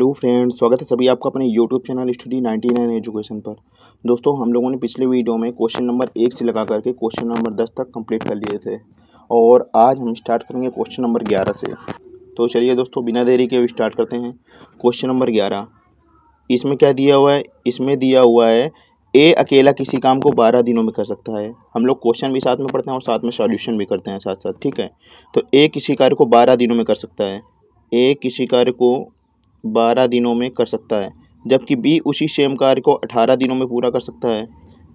Hello friends, स्वागत है सभी आपका अपने यूट्यूब चैनल स्टडी 99 एजुकेशन पर। दोस्तों, हम लोगों ने पिछले वीडियो में क्वेश्चन नंबर 1 से लगा करके क्वेश्चन नंबर 10 तक कंप्लीट कर लिए थे और आज हम स्टार्ट करेंगे क्वेश्चन नंबर 11 से। तो चलिए दोस्तों, बिना देरी के स्टार्ट करते हैं। क्वेश्चन नंबर 11, इसमें क्या दिया हुआ है? इसमें दिया हुआ है ए अकेला किसी काम को 12 दिनों में कर सकता है। हम लोग क्वेश्चन भी साथ में पढ़ते हैं और साथ में सॉल्यूशन भी करते हैं साथ साथ, ठीक है। तो ए किसी कार्य को 12 दिनों में कर सकता है। ए किसी कार्य को 12 दिनों में कर सकता है, जबकि बी उसी सेम कार्य को 18 दिनों में पूरा कर सकता है।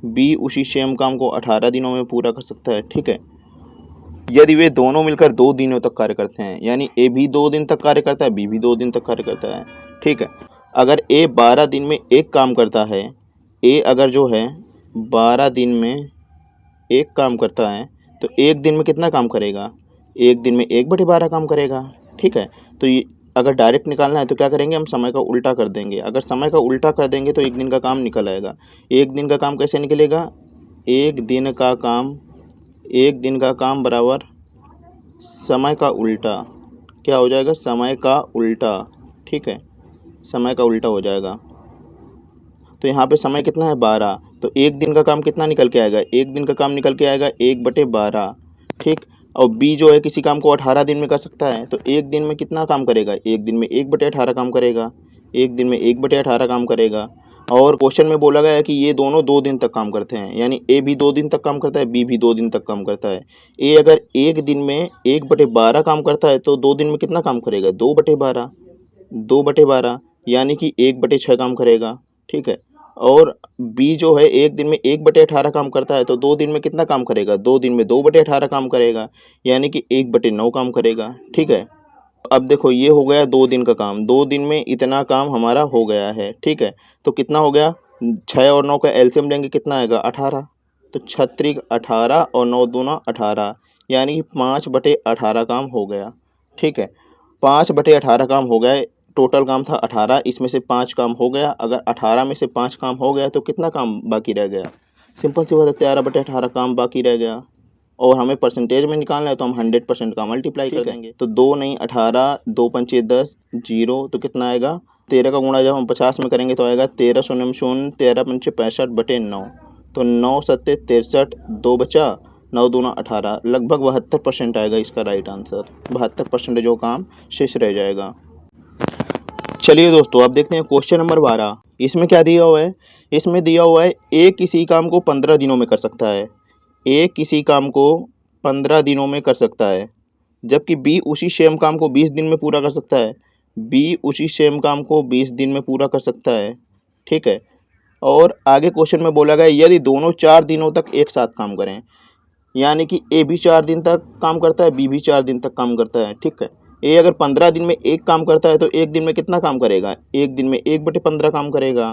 बी उसी सेम काम को 18 दिनों में पूरा कर सकता है, ठीक है। यदि वे दोनों मिलकर 2 दिनों तक कार्य करते हैं, यानी ए भी 2 दिन तक कार्य करता है, बी भी 2 दिन तक कार्य करता है, ठीक है। अगर ए 12 दिन में एक काम करता है, ए अगर जो है 12 दिन में एक काम करता है तो एक दिन में कितना काम करेगा? एक दिन में 1/12 काम करेगा, ठीक है। तो ये अगर डायरेक्ट निकालना है तो क्या करेंगे, हम समय का उल्टा कर देंगे। अगर समय का उल्टा कर देंगे तो एक दिन का काम निकल आएगा। एक दिन का काम कैसे निकलेगा? एक दिन का काम बराबर समय का उल्टा। क्या हो जाएगा? समय का उल्टा, ठीक है। समय का उल्टा हो जाएगा। तो यहाँ पे समय कितना है? 12। तो एक दिन का काम कितना निकल के आएगा? एक दिन का काम निकल के आएगा 1/12, ठीक। और बी जो है किसी काम को 18 दिन में कर सकता है, तो एक दिन में कितना काम करेगा? एक दिन में 1/18 काम करेगा। एक दिन में 1/18 काम करेगा। और क्वेश्चन में बोला गया है कि ये दोनों 2 दिन तक काम करते हैं, यानी ए भी 2 दिन तक काम करता है, बी भी 2 दिन तक काम करता है। ए अगर एक दिन में 1/12 काम करता है तो 2 दिन में कितना काम करेगा? 2/12, 2/12 यानी कि 1/6 काम करेगा, ठीक है। और बी जो है एक दिन में 1/18 काम करता है तो 2 दिन में कितना काम करेगा? 2 दिन में 2/18 काम करेगा, यानी कि 1/9 काम करेगा, ठीक है। अब देखो, ये हो गया 2 दिन का काम। 2 दिन में इतना काम हमारा हो गया है, ठीक है। तो कितना हो गया? 6 और 9 का एलसीएम लेंगे, कितना आएगा? 18। तो 6 18 और 9 दूना 18, यानी 5/18 काम हो गया, ठीक है। 5/18 काम हो गया। टोटल काम था 18, इसमें से 5 काम हो गया। अगर 18 में से 5 काम हो गया तो कितना काम बाकी रह गया? सिंपल सी बात है, 13/18 काम बाकी रह गया। और हमें परसेंटेज में निकालना है तो हम 100% का मल्टीप्लाई कर देंगे। तो 2 नहीं 18, 2 पंचे 10, 0, तो कितना आएगा? 13 का गुणा जब हम 50 में करेंगे तो आएगा 13 शून्य शून्य, 13 पंचे 65/9। तो 9 सत्ते 63, 2 बचा, 9 दूना 18, लगभग 72% आएगा इसका राइट आंसर। 72% जो काम शेष रह जाएगा। चलिए दोस्तों, अब देखते हैं क्वेश्चन नंबर 12। इसमें क्या दिया हुआ है? इसमें दिया हुआ है ए किसी काम को 15 दिनों में कर सकता है। ए किसी काम को 15 दिनों में कर सकता है, जबकि बी उसी सेम काम को 20 दिन में पूरा कर सकता है। बी उसी सेम काम को 20 दिन में पूरा कर सकता है, ठीक है। और आगे क्वेश्चन में बोला गया यदि दोनों 4 दिनों तक एक साथ काम करें, यानी कि ए भी 4 दिन तक काम करता है, बी भी 4 दिन तक काम करता है, ठीक है। ए अगर 15 दिन में एक काम करता है तो एक दिन में कितना काम करेगा? एक दिन में 1/15 काम करेगा।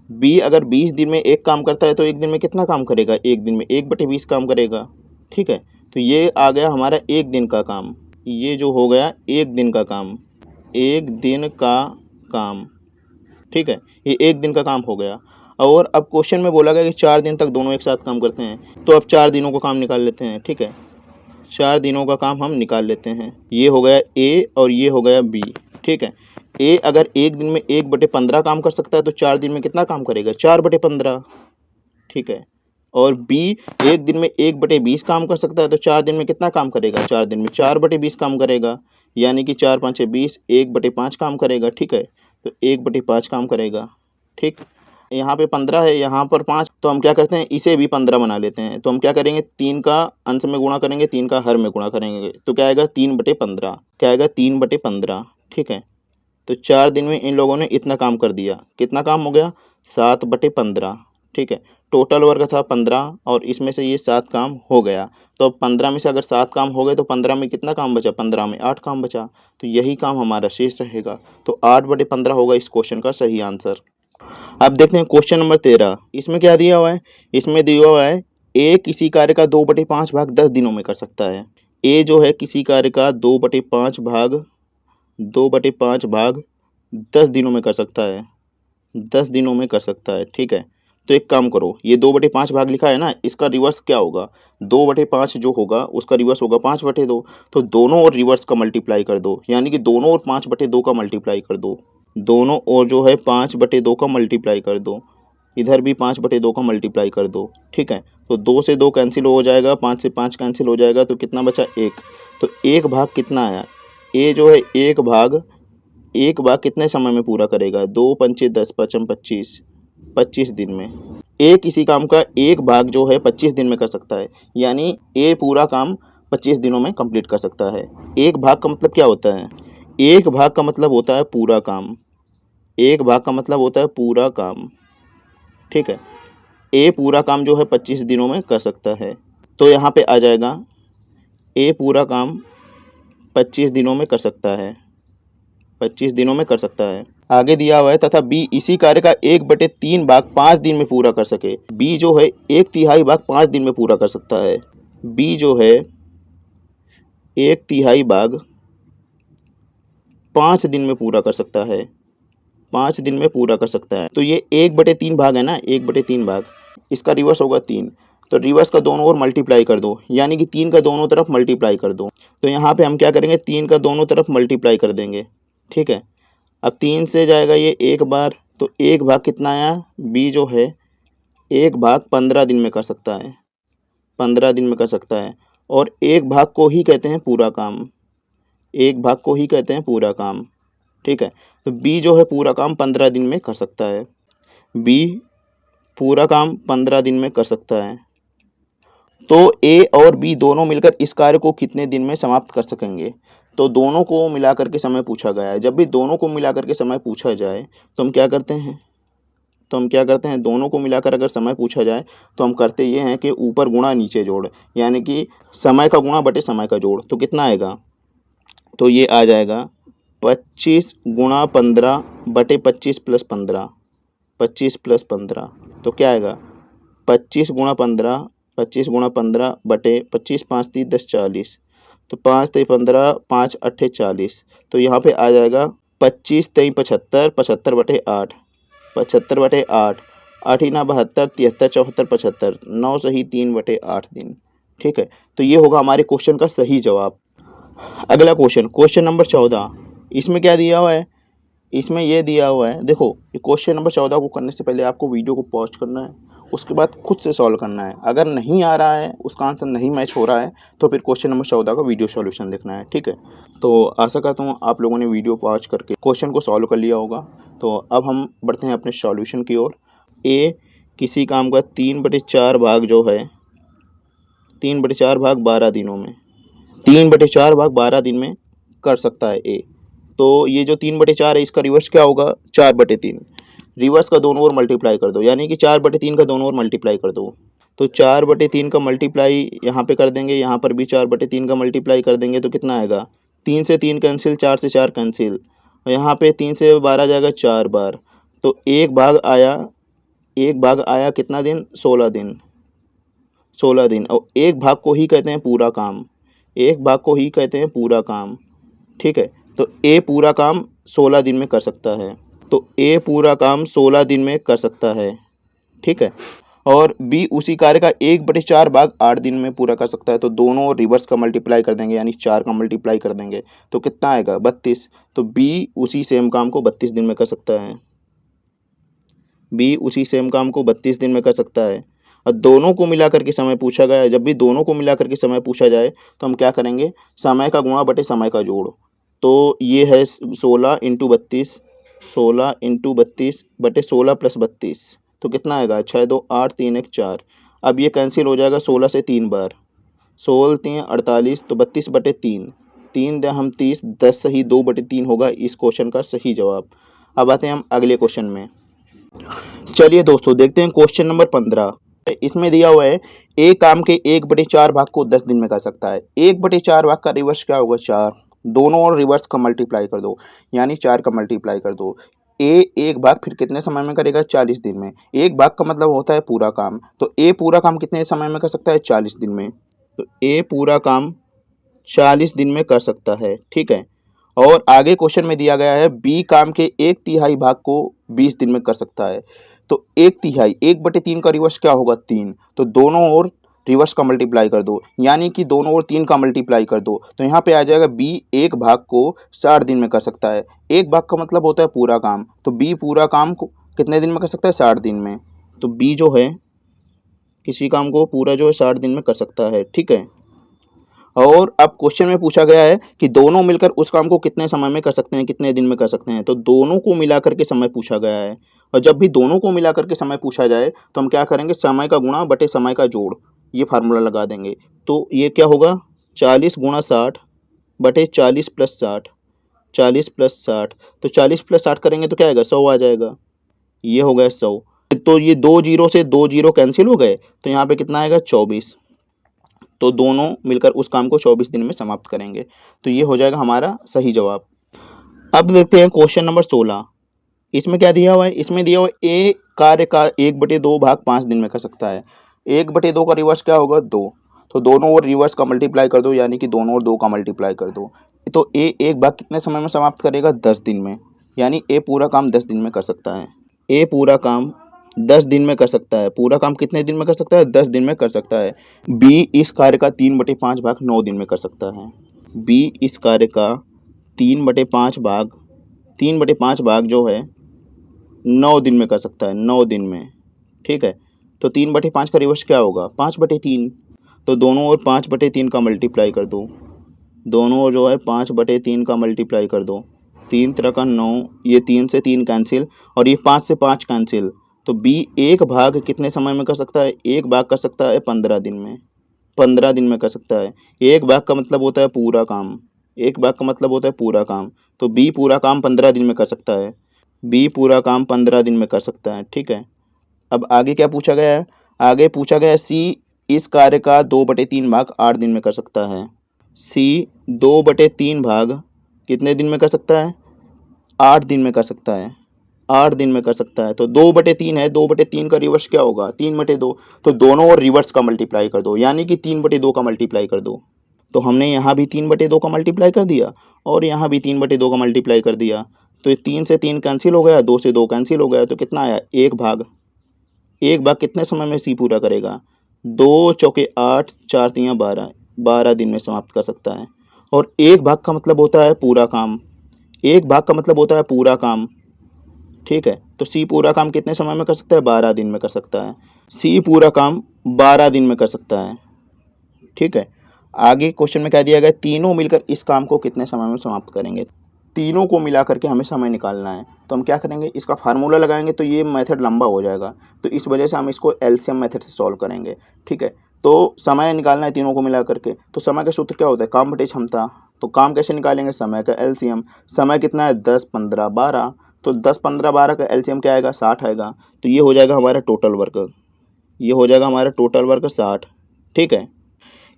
बी अगर 20 दिन में एक काम करता है तो एक दिन में कितना काम करेगा? एक दिन में 1/20 काम करेगा, ठीक है। तो ये आ गया हमारा एक दिन का काम। ये जो हो गया एक दिन का काम, एक दिन का काम, ठीक है। ये एक दिन का काम हो गया। और अब क्वेश्चन में बोला गया कि 4 दिन तक दोनों एक साथ काम करते हैं, तो अब 4 दिनों का काम निकाल लेते हैं, ठीक है। 4 दिनों का काम हम निकाल लेते हैं। ये हो गया ए और ये हो गया बी, ठीक है। ए अगर एक दिन में 1/15 काम कर सकता है तो 4 दिन में कितना काम करेगा? 4/15, ठीक है। और बी एक दिन में 1/20 काम कर सकता है तो 4 दिन में कितना काम करेगा? 4 दिन में 4/20 काम करेगा, यानी कि 4 5 20, 1/5 काम करेगा, ठीक है। तो 1/5 काम करेगा, ठीक। यहाँ पे 15 है, यहाँ पर 5, तो हम क्या करते हैं, इसे भी 15 बना लेते हैं। तो हम क्या करेंगे, 3 का अंश में गुणा करेंगे, 3 का हर में गुणा करेंगे, तो क्या आएगा? 3/15। क्या आएगा? 3/15, ठीक है। तो 4 दिन में इन लोगों ने इतना काम कर दिया। कितना काम हो गया? 7/15, ठीक है। टोटल वर्क था 15 और इसमें से ये 7 काम हो गया। तो अब 15 में से अगर 7 काम हो गए तो 15 में कितना काम बचा? 15 में 8 काम बचा। तो यही काम हमारा शेष रहेगा। तो 8/15 होगा इस क्वेश्चन का सही आंसर। अब देखते हैं क्वेश्चन नंबर 13। इसमें क्या दिया हुआ है? इसमें दिया हुआ है ए किसी कार्य का 2/5 भाग 10 दिनों में कर सकता है। ए जो है किसी कार्य का 2/5 भाग 10 दिनों में कर सकता है। 10 दिनों में कर सकता है, ठीक है। तो एक काम करो, ये 2/5 भाग लिखा है ना, इसका रिवर्स क्या होगा? 2/5 जो होगा उसका रिवर्स होगा 5/2। तो दोनों और रिवर्स का मल्टीप्लाई कर दो, यानी कि दोनों और 5/2 का मल्टीप्लाई कर दो। दोनों ओर जो है 5/2 का मल्टीप्लाई कर दो, इधर भी 5/2 का मल्टीप्लाई कर दो, ठीक है। तो 2 से 2 कैंसिल हो जाएगा, 5 से 5 कैंसिल हो जाएगा, तो कितना बचा 1। तो 1 भाग कितना आया, ए जो है 1 भाग कितने समय में पूरा करेगा, 2 पंचे 10 पचम 25, 25 दिन में। ए किसी काम का 1 भाग जो है 25 दिन में कर सकता है, यानी ए पूरा काम 25 दिनों में कंप्लीट कर सकता है। 1 भाग का मतलब क्या होता है, 1 भाग का मतलब होता है पूरा काम, 1 भाग का मतलब होता है पूरा काम, ठीक है। ए पूरा काम जो है 25 दिनों में कर सकता है, तो यहाँ पे आ जाएगा ए पूरा काम 25 दिनों में कर सकता है, 25 दिनों में कर सकता है। आगे दिया हुआ है तथा बी इसी कार्य का 1/3 भाग 5 दिन में पूरा कर सके। बी जो है 1/3 भाग 5 दिन में पूरा कर सकता है। बी जो है 1/3 भाग 5 दिन में पूरा कर सकता है, 5 दिन में पूरा कर सकता है। तो ये 1/3 भाग है ना, 1/3 भाग, इसका रिवर्स होगा 3। तो रिवर्स का दोनों ओर मल्टीप्लाई कर दो, यानी कि 3 का दोनों तरफ मल्टीप्लाई कर दो। तो यहाँ पे हम क्या करेंगे, 3 का दोनों तरफ मल्टीप्लाई कर देंगे, ठीक है। अब 3 से जाएगा ये 1 बार, तो 1 भाग कितना आया, बी जो है 1 भाग 15 दिन में कर सकता है, 15 दिन में कर सकता है। और 1 भाग को ही कहते हैं पूरा काम, 1 भाग को ही कहते हैं पूरा काम, ठीक है। तो बी जो है पूरा काम 15 दिन में कर सकता है, बी पूरा काम 15 दिन में कर सकता है। तो ए और बी दोनों मिलकर इस कार्य को कितने दिन में समाप्त कर सकेंगे। तो दोनों को मिलाकर के समय पूछा गया है। जब भी दोनों को मिलाकर के समय पूछा जाए तो हम क्या करते हैं, दोनों को मिलाकर अगर समय पूछा जाए तो हम करते ये हैं कि ऊपर गुणा नीचे जोड़, यानी कि समय का गुणा बटे समय का जोड़। तो कितना आएगा, तो ये आ जाएगा 25 गुणा 15 बटे 25 प्लस 15, 25 प्लस 15, तो क्या आएगा 25 गुणा 15, 25 गुणा 15 बटे 25 5 3 10 40, तो 5 3 15 5 8 40। तो यहाँ पे आ जाएगा 25 3 75, 75 बटे 8, 75 बटे 8, 8 ना 72, 73 74 75, 9 सही 3 बटे 8 दिन, ठीक है। तो ये होगा हमारे क्वेश्चन का सही जवाब। अगला क्वेश्चन, क्वेश्चन नंबर 14, इसमें क्या दिया हुआ है, इसमें ये दिया हुआ है, देखो क्वेश्चन नंबर 14 को करने से पहले आपको वीडियो को पॉज करना है, उसके बाद खुद से सॉल्व करना है। अगर नहीं आ रहा है, उसका आंसर नहीं मैच हो रहा है, तो फिर क्वेश्चन नंबर 14 का वीडियो सॉल्यूशन देखना है, ठीक है। तो आशा करता हूँ आप लोगों ने वीडियो पॉज करके क्वेश्चन को सॉल्व कर लिया होगा। तो अब हम बढ़ते हैं अपने सॉल्यूशन की ओर। ए किसी काम का 3/4 भाग जो है, 3/4 भाग 12 दिनों में, 3/4 भाग 12 दिन में कर सकता है ए। तो ये जो 3/4 है इसका रिवर्स क्या होगा, 4/3। रिवर्स का दोनों ओर मल्टीप्लाई कर दो, यानी कि 4/3 का दोनों ओर मल्टीप्लाई कर दो। तो 4/3 का मल्टीप्लाई यहाँ पे कर देंगे, यहाँ पर भी 4/3 का मल्टीप्लाई कर देंगे, तो कितना आएगा, 3 से 3 कैंसिल, 4 से 4 कैंसिल, और यहाँ पे 3 से 12 जाएगा 4 बार। तो एक भाग आया कितना दिन, 16 दिन, 16 दिन। और एक भाग को ही कहते हैं पूरा काम, एक भाग को ही कहते हैं पूरा काम, ठीक है। तो ए पूरा काम 16 दिन में कर सकता है, तो ए पूरा काम 16 दिन में कर सकता है, ठीक है। और बी उसी कार्य का 1/4 भाग 8 दिन में पूरा कर सकता है। तो दोनों रिवर्स का मल्टीप्लाई कर देंगे, यानी 4 का मल्टीप्लाई कर देंगे, तो कितना आएगा 32। तो बी उसी सेम काम को 32 दिन में कर सकता है, बी उसी सेम काम को 32 दिन में कर सकता है। और दोनों को मिलाकर के समय पूछा गया है। जब भी दोनों को मिलाकर के समय पूछा जाए तो हम क्या करेंगे, समय का गुणा बटे समय का जोड़। तो ये है 16 × 32, 16 × 32 बटे 16 + 32, तो कितना आएगा 6 2 8 3 1 4। अब ये कैंसिल हो जाएगा 16 से 3 बार, 16 3 48, तो 32/3, 3 × 30, 10 सही 2/3 होगा इस क्वेश्चन का सही जवाब। अब आते हैं हम अगले क्वेश्चन में। चलिए दोस्तों देखते हैं क्वेश्चन नंबर 15। इसमें दिया हुआ है ए काम के 1/4 भाग को 10 दिन में कर सकता है। 1/4 भाग का रिवर्स क्या होगा, 4। दोनों और रिवर्स का मल्टीप्लाई कर दो, यानी 4 का मल्टीप्लाई कर दो। ए एक भाग फिर कितने समय में करेगा, 40 दिन में। एक भाग का मतलब होता है पूरा काम, तो ए पूरा काम कितने समय में कर सकता है, 40 दिन में। तो ए पूरा काम 40 दिन में कर सकता है, ठीक है। और आगे क्वेश्चन में दिया गया है बी काम के 1/3 भाग को 20 दिन में कर सकता है। तो 1/3, 1/3 का रिवर्स क्या होगा, 3। तो दोनों ओर रिवर्स का मल्टीप्लाई कर दो, यानी कि दोनों ओर 3 का मल्टीप्लाई कर दो। तो यहाँ पे आ जाएगा बी एक भाग को 60 दिन में कर सकता है। एक भाग का मतलब होता है पूरा काम, तो बी पूरा काम को कितने दिन में कर सकता है? 60 दिन में। तो बी जो है किसी काम को पूरा जो है 60 दिन में कर सकता है, ठीक है। और अब क्वेश्चन में पूछा गया है कि दोनों मिलकर उस काम को कितने समय में कर सकते हैं, कितने दिन में कर सकते हैं। तो दोनों को मिला करके समय पूछा गया है, और जब भी दोनों को मिला करके समय पूछा जाए तो हम क्या करेंगे? समय का गुणा बटे समय का जोड़, ये फार्मूला लगा देंगे। तो ये क्या होगा? 40 गुणा 60 बटे 40 प्लस 60, 40 प्लस 60, तो 40 प्लस 60 करेंगे तो क्या आएगा? 100 आ जाएगा। ये हो गया 100। तो ये 2 जीरो से 2 जीरो कैंसिल हो गए, तो यहाँ पे कितना आएगा? 24। तो दोनों मिलकर उस काम को 24 दिन में समाप्त करेंगे। तो ये हो जाएगा हमारा सही जवाब। अब देखते हैं क्वेश्चन नंबर 16। इसमें क्या दिया हुआ है? इसमें दिया हुआ है ए कार्य का 1/2 भाग 5 दिन में कर सकता है। 1/2 का रिवर्स क्या होगा? 2। तो दोनों ओर रिवर्स का मल्टीप्लाई कर दो, यानी कि दोनों ओर 2 का मल्टीप्लाई कर दो। तो ए एक भाग कितने समय में समाप्त करेगा? 10 दिन में, यानी ए पूरा काम 10 दिन में कर सकता है। ए पूरा काम 10 दिन में कर सकता है। पूरा काम कितने दिन में कर सकता है? 10 दिन में कर सकता है। बी इस कार्य का 3/5 भाग 9 दिन में कर सकता है। बी इस कार्य का 3/5 भाग जो है 9 दिन में कर सकता है, 9 दिन में, ठीक है। तो 3/5 का रिवर्स क्या होगा? 5/3। तो दोनों ओर 5/3 का मल्टीप्लाई कर दो, दोनों ओर जो है 5/3 का मल्टीप्लाई कर दो। 3 3 का 9, ये 3 से 3 कैंसिल, और ये 5 से 5 कैंसिल। तो बी एक भाग कितने समय में कर सकता है? एक भाग कर सकता है 15 दिन में, 15 दिन में कर सकता है। एक भाग का मतलब होता है पूरा काम, एक भाग का मतलब होता है पूरा काम। तो बी पूरा काम 15 दिन में कर सकता है। बी पूरा काम 15 दिन में कर सकता है, ठीक है। अब आगे क्या पूछा गया है? आगे पूछा गया है सी इस कार्य का 2/3 भाग 8 दिन में कर सकता है। सी 2/3 भाग कितने दिन में कर सकता है? 8 दिन में कर सकता है, 8 दिन में कर सकता है। तो 2/3 है, 2/3 का रिवर्स क्या होगा? 3/2। तो दोनों ओर रिवर्स का मल्टीप्लाई कर दो, यानी कि 3/2 का मल्टीप्लाई कर दो। तो हमने यहाँ भी 3/2 का मल्टीप्लाई कर दिया, और यहाँ भी 3/2 का मल्टीप्लाई कर दिया। तो ये 3 से 3 कैंसिल हो गया, 2 से 2 कैंसिल हो गया, तो कितना आया? एक भाग। एक भाग कितने समय में सी पूरा करेगा? 2 चौके 8, 4 तियाँ 12, 12 दिन में समाप्त कर सकता है। और एक भाग का मतलब होता है पूरा काम, एक भाग का मतलब होता है पूरा काम, ठीक है। तो सी पूरा काम कितने समय में कर सकता है? 12 दिन में कर सकता है। सी पूरा काम 12 दिन में कर सकता है, ठीक है। आगे क्वेश्चन में क्या दिया गया? तीनों मिलकर इस काम को कितने समय में समाप्त करेंगे? तीनों को मिला करके हमें समय निकालना है, तो हम क्या करेंगे? इसका फार्मूला लगाएंगे, तो ये मेथड लंबा हो जाएगा, तो इस वजह से हम इसको एलसीएम मेथड से सॉल्व करेंगे, ठीक है। तो समय निकालना है तीनों को मिला करके, तो समय का सूत्र क्या होता है? काम बटे क्षमता। तो काम कैसे निकालेंगे? समय का एलसीएम। समय कितना है? 10 15 12। तो 10 15 12 का एलसीएम क्या आएगा? 60 आएगा। तो ये हो जाएगा हमारा टोटल वर्क, ये हो जाएगा हमारा टोटल वर्क 60, ठीक है।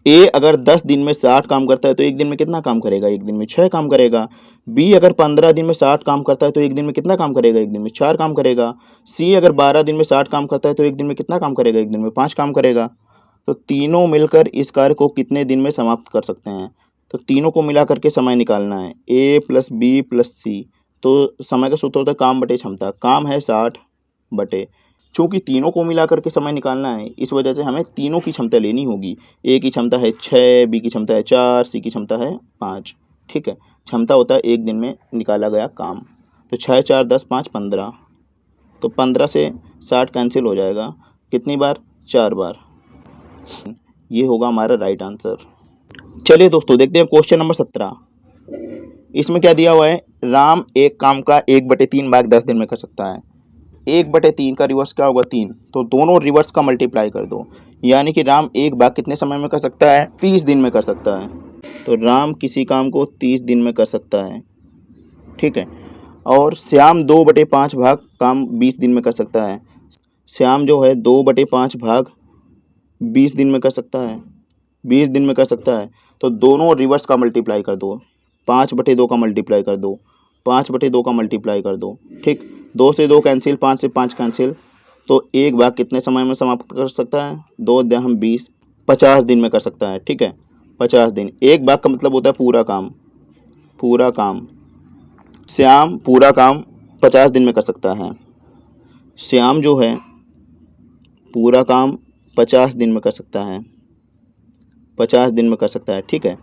ए अगर 10 दिन में 60 काम करता है तो एक दिन में कितना काम करेगा? एक दिन में 6 काम करेगा। बी अगर 15 दिन में 60 काम करता है तो एक दिन में कितना काम करेगा? एक दिन में 4 काम करेगा। सी अगर 12 दिन में 60 काम करता है तो एक दिन में कितना काम करेगा? एक दिन में 5 काम करेगा। तो तीनों मिलकर इस कार्य को कितने दिन में समाप्त कर सकते हैं? तो तीनों को मिला करके समय निकालना है, ए प्लस बी प्लस सी। तो समय का सूत्र होता है काम बटे क्षमता। काम है 60 बटे, चूँकि तीनों को मिला करके समय निकालना है, इस वजह से हमें तीनों की क्षमता लेनी होगी। ए की क्षमता है 6, बी की क्षमता है 4, सी की क्षमता है 5, ठीक है। क्षमता होता है एक दिन में निकाला गया काम। तो 6 4 10 5 15, तो 15 से 60 कैंसिल हो जाएगा, कितनी बार? 4 बार। ये होगा हमारा राइट आंसर। चलिए दोस्तों देखते हैं क्वेश्चन नंबर 17। इसमें क्या दिया हुआ है? राम एक काम का 1/3 भाग 10 दिन में कर सकता है। 1/3 का रिवर्स क्या होगा? 3। तो दोनों रिवर्स का मल्टीप्लाई कर दो, यानी कि राम एक भाग कितने समय में कर सकता है? 30 दिन में कर सकता है। तो राम किसी काम को 30 दिन में कर सकता है, ठीक है। और श्याम 2/5 भाग काम 20 दिन में कर सकता है। श्याम जो है 2/5 भाग 20 दिन में कर सकता है, 20 दिन में कर सकता है। तो दोनों रिवर्स का मल्टीप्लाई कर दो, 5/2 का मल्टीप्लाई कर दो, 5/2 का मल्टीप्लाई कर दो, ठीक। 2 से 2 कैंसिल, 5 से 5 कैंसिल। तो एक भाग कितने समय में समाप्त कर सकता है? 2 दहम 20, 50 दिन में कर सकता है, ठीक है। 50 दिन। एक भाग का मतलब होता है पूरा काम, पूरा काम। श्याम पूरा काम 50 दिन में कर सकता है। श्याम जो है पूरा काम 50 दिन में कर सकता है। 50 दिन में कर सकता है, ठीक है।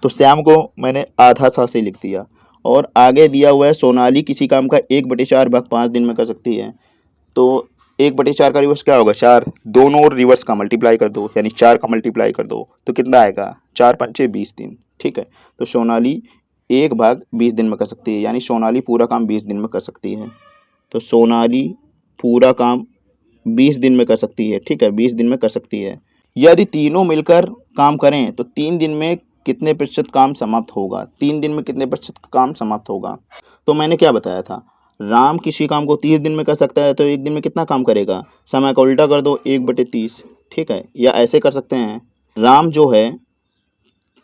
तो श्याम को मैंने आधा सा से लिख दिया। और आगे दिया हुआ है सोनाली किसी काम का 1/4 भाग 5 दिन में कर सकती है। तो 1/4 का रिवर्स क्या होगा, 4। दोनों और रिवर्स का मल्टीप्लाई कर दो, यानी 4 का मल्टीप्लाई कर दो तो कितना आएगा, 4 पंचे 20 दिन, ठीक है। तो सोनाली 1 भाग 20 दिन में कर सकती है, यानी सोनाली पूरा काम 20 दिन में कर सकती है। तो सोनाली पूरा काम 20 दिन में कर सकती है, ठीक है, 20 दिन में कर सकती है। यदि तीनों मिलकर काम करें तो 3 दिन में कितने प्रतिशत काम समाप्त होगा, 3 दिन में कितने प्रतिशत काम समाप्त होगा। तो मैंने क्या बताया था, राम किसी काम को 30 दिन में कर सकता है तो 1 दिन में कितना काम करेगा, समय का उल्टा कर दो, 1/30, ठीक है। या ऐसे कर सकते हैं, राम जो है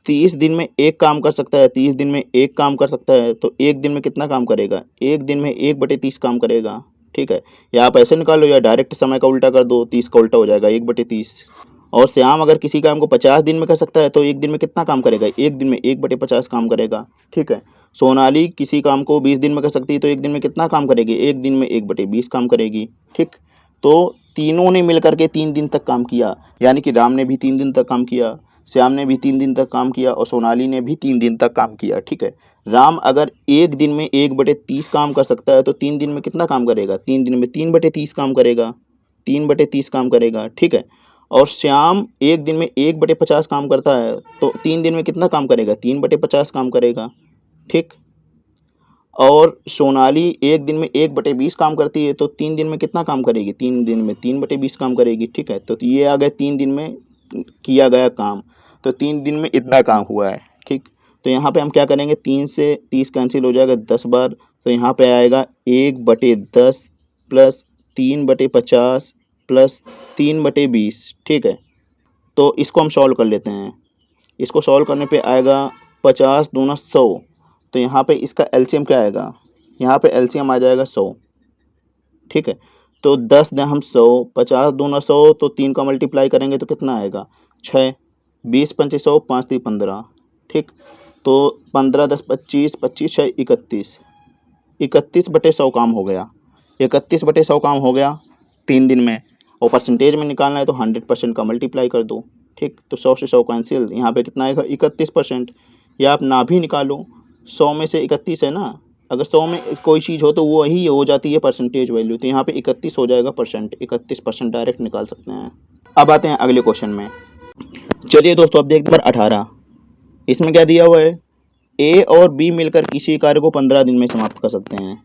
30 दिन में एक काम कर सकता है, 30 दिन में एक काम कर सकता है तो 1 दिन में कितना काम करेगा, 1 दिन में 1/30 काम करेगा, ठीक है। या आप ऐसे निकालो या डायरेक्ट समय का उल्टा कर दो, 30 का उल्टा हो जाएगा 1/30। और श्याम अगर किसी काम को 50 दिन में कर सकता है तो 1 दिन में कितना काम करेगा, 1 दिन में 1/50 काम करेगा, ठीक है। सोनाली किसी काम को 20 दिन में कर सकती है तो 1 दिन में कितना काम करेगी, 1 दिन में 1/20 काम करेगी, ठीक। तो तीनों ने मिलकर के 3 दिन तक काम किया, यानी कि राम ने भी 3 दिन तक काम किया, श्याम ने भी 3 दिन तक काम किया और सोनाली ने भी 3 दिन तक काम किया, ठीक है। राम अगर 1 दिन में 1/30 काम कर सकता है तो 3 दिन में कितना काम करेगा, 3 दिन में 3/30 काम करेगा, 3/30 काम करेगा, ठीक है। और श्याम 1 दिन में 1/50 काम करता है तो 3 दिन में कितना काम करेगा, 3/50 काम करेगा, ठीक। और सोनाली 1 दिन में 1/20 काम करती है तो 3 दिन में कितना काम करेगी, 3 दिन में 3/20 काम करेगी, ठीक है। तो ये आ गए 3 दिन में किया गया काम, तो 3 दिन में इतना काम हुआ है, ठीक। तो यहाँ पे हम क्या करेंगे, 3 से 30 कैंसिल हो जाएगा 10 बार, तो यहाँ पे आएगा 1/10 प्लस 3/50 प्लस 3/20, ठीक है। तो इसको हम सॉल्व कर लेते हैं। इसको सॉल्व करने पे आएगा 50 दूना 100, तो यहाँ पे इसका एलसीएम क्या आएगा, यहाँ पे एलसीएम आ जाएगा 100, ठीक है। तो 10 दें हम 100, 50 दूना 100, तो 3 का मल्टीप्लाई करेंगे तो कितना आएगा, 6, 20 पंचे 100, 5 3 15, ठीक। तो 15 10 25, 25 6 31, 31/100 काम हो गया, 31/100 काम हो गया 3 दिन में। और परसेंटेज में निकालना है तो 100% का मल्टीप्लाई कर दो, ठीक। तो 100 से 100 कैंसिल, यहाँ पे कितना आएगा 31%। या आप ना भी निकालो, 100 में से 31 है ना, अगर 100 में कोई चीज़ हो तो वो वही हो जाती है परसेंटेज वैल्यू, तो यहाँ पे 31 हो जाएगा परसेंट, 31% डायरेक्ट निकाल सकते हैं। अब आते हैं अगले क्वेश्चन में। चलिए दोस्तों, अब देखते हैं नंबर 18। इसमें क्या दिया हुआ है, ए और बी मिलकर किसी कार्य को 15 दिन में समाप्त कर सकते हैं।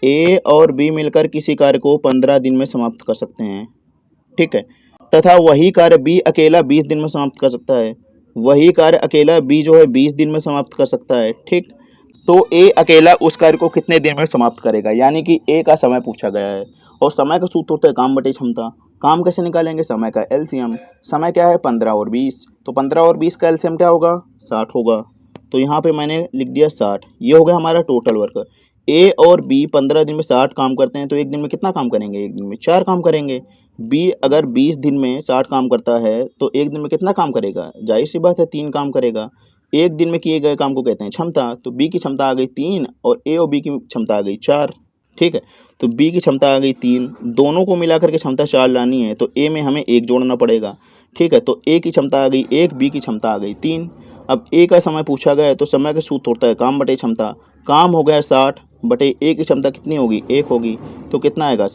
ए और बी मिलकर किसी कार्य को 15 दिन में समाप्त कर सकते हैं, ठीक है। तथा वही कार्य बी अकेला 20 दिन में समाप्त कर सकता है। वही कार्य अकेला बी जो है 20 दिन में समाप्त कर सकता है, ठीक। तो ए अकेला उस कार्य को कितने दिन में समाप्त करेगा, यानी कि ए का समय पूछा गया है। और समय का सूत्र होता है काम बटे क्षमता। काम कैसे निकालेंगे, समय का एलसीएम। समय क्या है 15 और 20, तो 15 और 20 का एलसीएम क्या होगा, 60 होगा। तो यहाँ पे मैंने लिख दिया 60। ये हो गया हमारा टोटल वर्क। ए और बी 15 दिन में 60 काम करते हैं तो 1 दिन में कितना काम करेंगे, 1 दिन में 4 काम करेंगे। बी अगर 20 दिन में 60 काम करता है तो 1 दिन में कितना काम करेगा, जाहिर सी बात है 3 काम करेगा। 1 दिन में किए गए काम को कहते हैं क्षमता। तो बी की क्षमता आ गई 3 और ए और बी की क्षमता आ गई 4, ठीक है। तो बी की क्षमता आ गई 3, दोनों को मिलाकर के क्षमता 4 लानी है तो ए में हमें 1 जोड़ना पड़ेगा, ठीक है। तो ए की क्षमता आ गई 1, बी की क्षमता आ गई 3। अब ए का समय पूछा गया है तो समय का सूत्र होता है काम बटे क्षमता। काम हो गया 60 बटे ए की क्षमता कितनी होगी, 1 होगी, तो कितना आएगा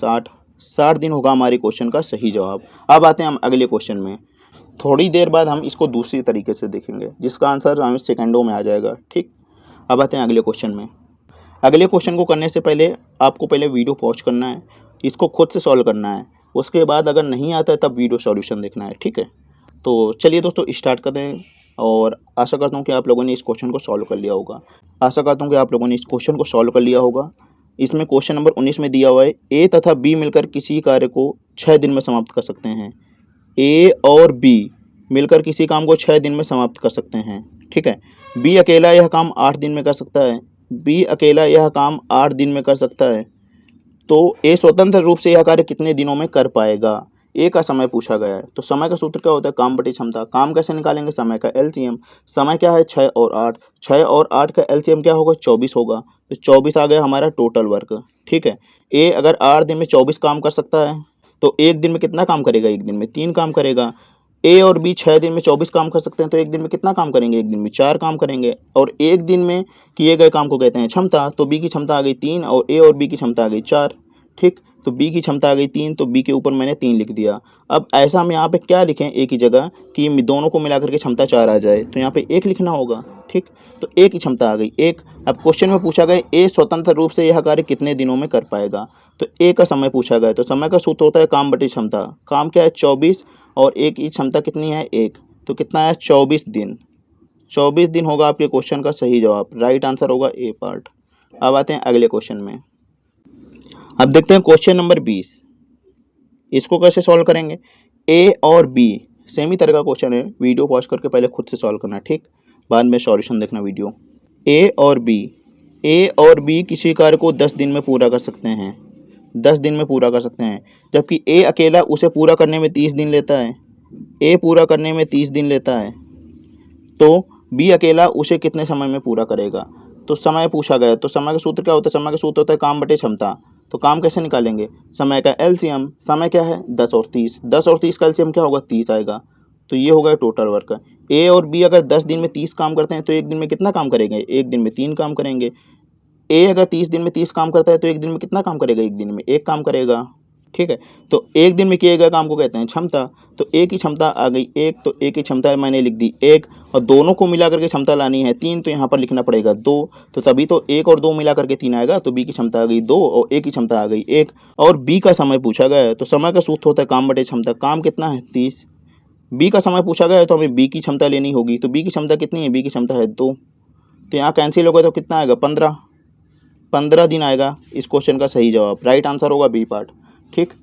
60 दिन होगा हमारे क्वेश्चन का सही जवाब। अब आते हैं हम अगले क्वेश्चन में। थोड़ी देर बाद हम इसको दूसरी तरीके से देखेंगे जिसका आंसर हमें सेकंडों में आ जाएगा, ठीक। अब आते हैं अगले क्वेश्चन में। अगले क्वेश्चन को करने से पहले आपको पहले वीडियो पॉज करना है, इसको खुद से सॉल्व करना है, उसके बाद अगर नहीं आता है तब वीडियो सॉल्यूशन देखना है, ठीक है। तो चलिए दोस्तों स्टार्ट करते हैं और आशा करता हूँ कि आप लोगों ने इस क्वेश्चन को सॉल्व कर लिया होगा। आशा करता हूँ कि आप लोगों ने इस क्वेश्चन को सॉल्व कर लिया होगा। इसमें क्वेश्चन नंबर 19 में दिया हुआ है ए तथा बी मिलकर किसी कार्य को 6 दिन में समाप्त कर सकते हैं। ए और बी मिलकर किसी काम को 6 दिन में समाप्त कर सकते हैं, ठीक है। बी अकेला यह काम 8 दिन में कर सकता है। बी अकेला यह काम 8 दिन में कर सकता है, तो ए स्वतंत्र रूप से यह कार्य कितने दिनों में कर पाएगा। ए का समय पूछा गया है तो समय का सूत्र क्या होता है, काम बटे क्षमता। काम कैसे निकालेंगे, समय का एलसीएम। समय क्या है 6 और 8, 6 और 8 का एलसीएम क्या होगा 24 होगा, तो 24 आ गया हमारा टोटल वर्क, ठीक है। ए अगर 8 दिन में 24 काम कर सकता है तो 1 दिन में कितना काम करेगा, 1 दिन में 3 काम करेगा। ए और बी 6 दिन में 24 काम कर सकते हैं, तो एक दिन में कितना काम करेंगे? एक दिन में 4 काम करेंगे। और एक दिन में किए गए काम को कहते हैं क्षमता। तो बी की क्षमता आ गई 3 और ए और बी की क्षमता आ गई 4। ठीक, तो बी की क्षमता आ गई 3, तो बी के ऊपर मैंने 3 लिख दिया। अब ऐसा हम यहाँ पे क्या लिखें ए की जगह कि दोनों को मिलाकर के क्षमता 4 आ जाए, तो यहाँ पे 1 लिखना होगा। ठीक, तो ए की क्षमता आ गई 1। अब क्वेश्चन में पूछा गया ए स्वतंत्र रूप से यह कार्य कितने दिनों में कर पाएगा, तो ए का समय पूछा गया। तो समय का सूत्र होता है काम बटे क्षमता। काम क्या है? 24 और ए की क्षमता कितनी है? 1, तो कितना है? 24 दिन। 24 दिन होगा आपके क्वेश्चन का सही जवाब। राइट आंसर होगा ए पार्ट। अब आते हैं अगले क्वेश्चन में। अब देखते हैं क्वेश्चन नंबर 20। इसको कैसे सॉल्व करेंगे? ए और बी सेम ही तरह का क्वेश्चन है। वीडियो पॉज करके पहले खुद से सॉल्व करना, ठीक, बाद में सॉल्यूशन देखना वीडियो। ए और बी किसी कार्य को 10 दिन में पूरा कर सकते हैं, 10 दिन में पूरा कर सकते हैं, जबकि ए अकेला उसे पूरा करने में 30 दिन लेता है। ए पूरा करने में 30 दिन लेता है, तो बी अकेला उसे कितने समय में पूरा करेगा? तो समय पूछा गया, तो समय का सूत्र क्या होता है? समय का सूत्र होता है काम बटे क्षमता। तो काम कैसे निकालेंगे? समय का एलसीएम। समय क्या है? 10 और 30। 10 और 30 का एलसीएम क्या होगा? 30 आएगा। तो ये होगा टोटल वर्क। ए और बी अगर 10 दिन में 30 काम करते हैं तो एक दिन में कितना काम करेंगे? एक दिन में 3 काम करेंगे। ए अगर 30 दिन में 30 काम करता है तो एक दिन में कितना काम करेगा? एक दिन में 1 काम करेगा। ठीक है, तो एक दिन में किए गए काम को कहते हैं क्षमता। तो ए की क्षमता आ गई 1, तो ए की क्षमता मैंने लिख दी 1, और दोनों को मिला करके क्षमता लानी है 3, तो यहाँ पर लिखना पड़ेगा 2। तो तभी तो 1 और 2 मिला करके 3 आएगा। तो बी की क्षमता आ गई 2 और ए की क्षमता आ गई 1। और बी का समय पूछा गया है, तो समय का सूत्र होता है काम बटे क्षमता। काम कितना है? 30। बी का समय पूछा गया है तो हमें बी की क्षमता लेनी होगी। तो बी की क्षमता कितनी है? बी की क्षमता है 2, तो यहाँ कैंसिल होगा तो कितना आएगा? 15 दिन आएगा इस क्वेश्चन का सही जवाब। राइट आंसर होगा बी पार्ट। ठीक,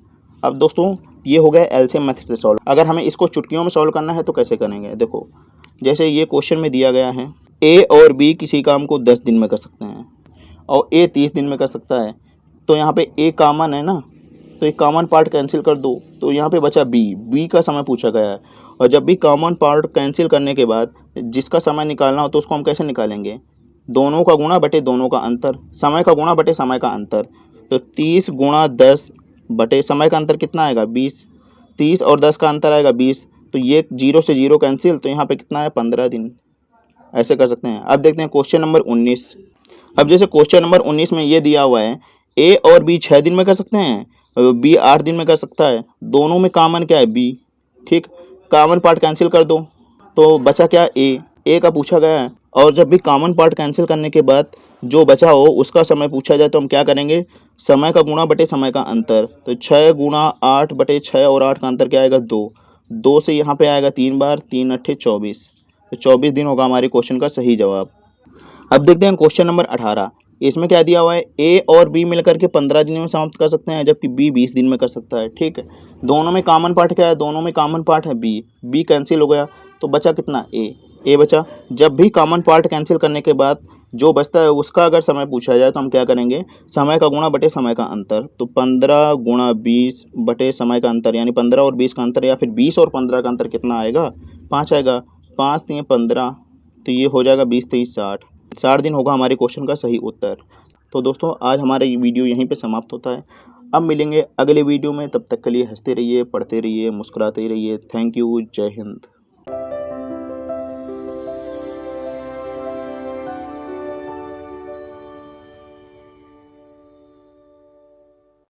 अब दोस्तों ये हो गया एलसीएम मेथड से सॉल्व। अगर हमें इसको चुटकियों में सॉल्व करना है तो कैसे करेंगे? देखो, जैसे ये क्वेश्चन में दिया गया है ए और बी किसी काम को 10 दिन में कर सकते हैं और ए 30 दिन में कर सकता है, तो यहाँ पे ए कॉमन है ना, तो एक कॉमन पार्ट कैंसिल कर दो, तो यहाँ पे बचा बी का समय पूछा गया है। और जब भी कॉमन पार्ट कैंसिल करने के बाद जिसका समय निकालना हो तो उसको हम कैसे निकालेंगे? दोनों का गुणा बटे दोनों का अंतर, समय का गुणा बटे समय का अंतर। तो 30 गुणा 10 बटे समय का अंतर कितना आएगा? 20। 30 और 10 का अंतर आएगा 20, तो ये 0 से 0 कैंसिल, तो यहाँ पे कितना है? 15 दिन। ऐसे कर सकते हैं। अब देखते हैं क्वेश्चन नंबर 19। अब जैसे क्वेश्चन नंबर 19 में ये दिया हुआ है ए और बी 6 दिन में कर सकते हैं, बी 8 दिन में कर सकता है, दोनों में कॉमन क्या है? बी। ठीक, कॉमन पार्ट कैंसिल कर दो, तो बचा क्या? ए का पूछा गया है। और जब भी कॉमन पार्ट कैंसिल करने के बाद जो बचा हो उसका समय पूछा जाए तो हम क्या करेंगे? समय का गुणा बटे समय का अंतर। तो 6 गुणा 8 बटे 6 और 8 का अंतर क्या आएगा? 2। 2 से यहाँ पे आएगा 3 बार, 3 अट्ठे 24, तो 24 दिन होगा हमारे क्वेश्चन का सही जवाब। अब देखते हैं क्वेश्चन नंबर 18। इसमें क्या दिया हुआ है? ए और बी मिलकर के 15 दिन में समाप्त कर सकते हैं, जबकि बी 20 दिन में कर सकता है। ठीक है, दोनों में कॉमन पार्ट क्या है? दोनों में कॉमन पार्ट है बी कैंसिल हो गया, तो बचा कितना? ए बचा। जब भी कॉमन पार्ट कैंसिल करने के बाद जो बचता है उसका अगर समय पूछा जाए तो हम क्या करेंगे? समय का गुणा बटे समय का अंतर। तो 15 गुणा 20 बटे समय का अंतर, यानी 15 और 20 का अंतर, या फिर 20 और 15 का अंतर कितना आएगा? 5 आएगा। 5 3 15, तो ये हो जाएगा 20 23 60। 60 दिन होगा हमारे क्वेश्चन का सही उत्तर। तो दोस्तों आज हमारा ये वीडियो यहीं पे समाप्त होता है। अब मिलेंगे अगले वीडियो में, तब तक के लिए हंसते रहिए, पढ़ते रहिए, मुस्कुराते रहिए। Thank you. जय हिंद।